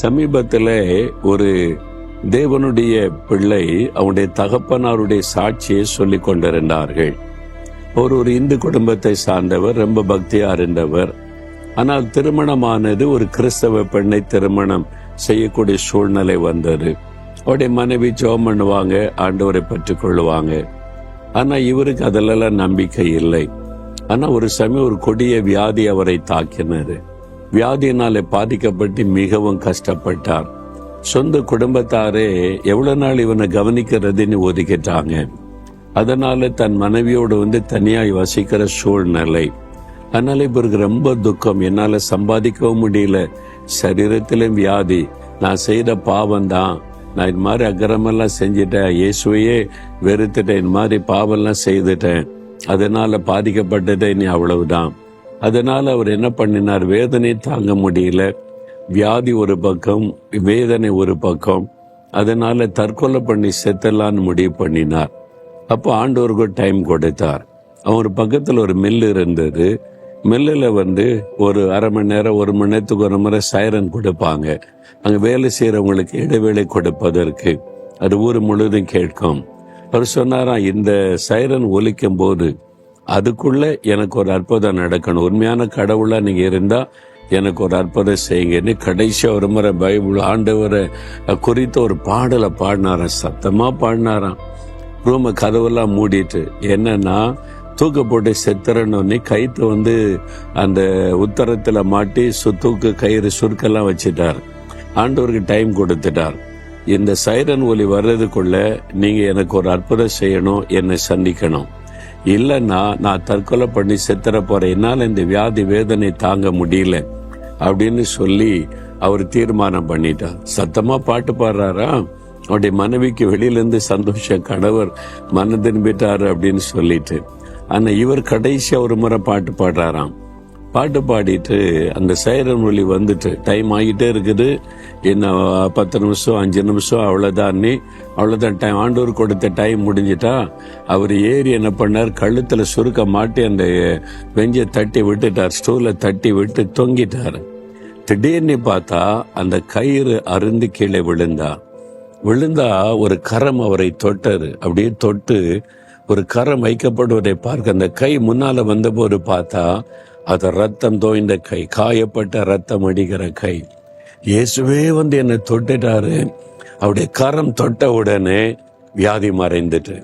சமீபத்தில் ஒரு தேவனுடைய பிள்ளை அவனுடைய தகப்பனாருடைய சாட்சியை சொல்லி கொண்டிருந்தார்கள். ஒரு இந்து குடும்பத்தை சார்ந்தவர், ரொம்ப பக்தியா இருந்தவர். ஆனால் திருமணமானது ஒரு கிறிஸ்தவ பெண்ணை திருமணம் செய்யக்கூடிய சூழ்நிலை வந்தது. அவருடைய மனைவி ஜெபம் பண்ணுவாங்க, ஆண்டவரை பெற்றுக் கொள்ளுவாங்க. ஆனா இவருக்கு அதிலெல்லாம் நம்பிக்கை இல்லை. ஆனா ஒரு சமயம் ஒரு கொடிய வியாதி அவரை தாக்கினது. வியாதியினாலே பாதிக்கப்பட்டு மிகவும் கஷ்டப்பட்டார். சொந்த குடும்பத்தாரே எவ்வளவு நாள் இவனை கவனிக்கிறதுன்னு ஒதுக்கிட்டாங்க. அதனால தன் மனைவியோடு தனியாய் வசிக்கிற சூழ்நிலை. அதனால இவருக்கு ரொம்ப துக்கம். என்னால சம்பாதிக்கவும் முடியல, சரீரத்திலும் வியாதி. நான் செய்த பாவம் தான், நான் இது மாதிரி அக்கிரமெல்லாம் செஞ்சிட்டேன், இயேசுவையே வெறுத்துட்டேன், இந்த மாதிரி பாவம்லாம் செய்துட்டேன், அதனால பாதிக்கப்பட்டதே நீ அவ்வளவுதான். அதனால அவர் என்ன பண்ணினார், வேதனை தாங்க முடியல, வியாதி ஒரு பக்கம், வேதனை ஒரு பக்கம். அதனால தற்கொலை பண்ணி செத்தலான்னு முடிவு பண்ணினார். அப்போ ஆண்டவருக்கு டைம் கொடுத்தார். அவர் பக்கத்தில் ஒரு மில்லு இருந்தது. மில்லில் ஒரு அரை மணி நேரம், ஒரு மணி நேரத்துக்கு ஒரு முறை சைரன் கொடுப்பாங்க. அங்கே வேலை செய்கிறவங்களுக்கு இடைவேளை கொடுப்பதற்கு. அது ஊர் முழுவதும் கேட்கும். அவர் சொன்னாராம், இந்த சைரன் ஒலிக்கும் போது அதுக்குள்ள எனக்கு ஒரு அற்புதம் நடக்கணும், உண்மையான கடவுளா நீங்க இருந்தா எனக்கு ஒரு அற்புதம் செய்யுங்கன்னு கடைசியா ஒரு முறை பைபிள் ஆண்டவரை குறித்த ஒரு பாடலை பாடினாராம். சத்தமா பாடினாராம். ரூம கதவெல்லாம் மூடிட்டு. என்னன்னா, தூக்க போட்டு செத்துறன்னு கைத்து அந்த உத்தரத்துல மாட்டி தூக்கு கயிறு சுருக்கெல்லாம் வச்சுட்டார். ஆண்டவருக்கு டைம் கொடுத்துட்டார். இந்த சைரன் ஒலி வர்றதுக்குள்ள நீங்க எனக்கு ஒரு அற்புதம் செய்யணும், என்னை சந்திக்கணும், இல்லைன்னா நான் தற்கொலை பண்ணி செத்துற போறேன், என்னால இந்த வியாதி வேதனை தாங்க முடியல அப்படின்னு சொல்லி அவர் தீர்மானம் பண்ணிட்டார். சத்தமா பாட்டு பாடுறாரா. அவருடைய மனைவிக்கு வெளியிலிருந்து சந்தோஷ கணவர் மன திரும்பிட்டாரு அப்படின்னு சொல்லிட்டு. ஆனா இவர் கடைசியா ஒரு முறை பாட்டு பாடுறாராம். பாட்டு பாடிட்டு அந்த சைரன் ஒலி டைம் ஆகிட்டே இருக்குது, இன்னும் 10 நிமிஷம் 5 நிமிஷம், அவ்வளவுதான் டைம், ஆண்டவர் கொடுத்த டைம் முடிஞ்சிட்டா. அவர் ஏறி என்ன பண்ணார், கழுத்துல சுருக்க மாட்டி அந்த வெஞ்சை தட்டி விட்டுட்டார், ஸ்டூல தட்டி விட்டு தொங்கிட்டார். திடீர்னு பார்த்தா அந்த கயிறு அருந்து கீழே விழுந்தா ஒரு கரம் அவரை தொட்டாரு. அப்படியே தொட்டு ஒரு கரம் வைக்கப்படுவதை பார்க்க அந்த கை முன்னால வந்தபோது பார்த்தா அது ரத்தம் தோய்ந்த கை, காயப்பட்ட ரத்தம் அடிக்கிற கை. இயேசுவே என்னை தொட்டுட்டாரு. அவருடைய கரம் தொட்ட உடனே வியாதி மறைந்துட்டு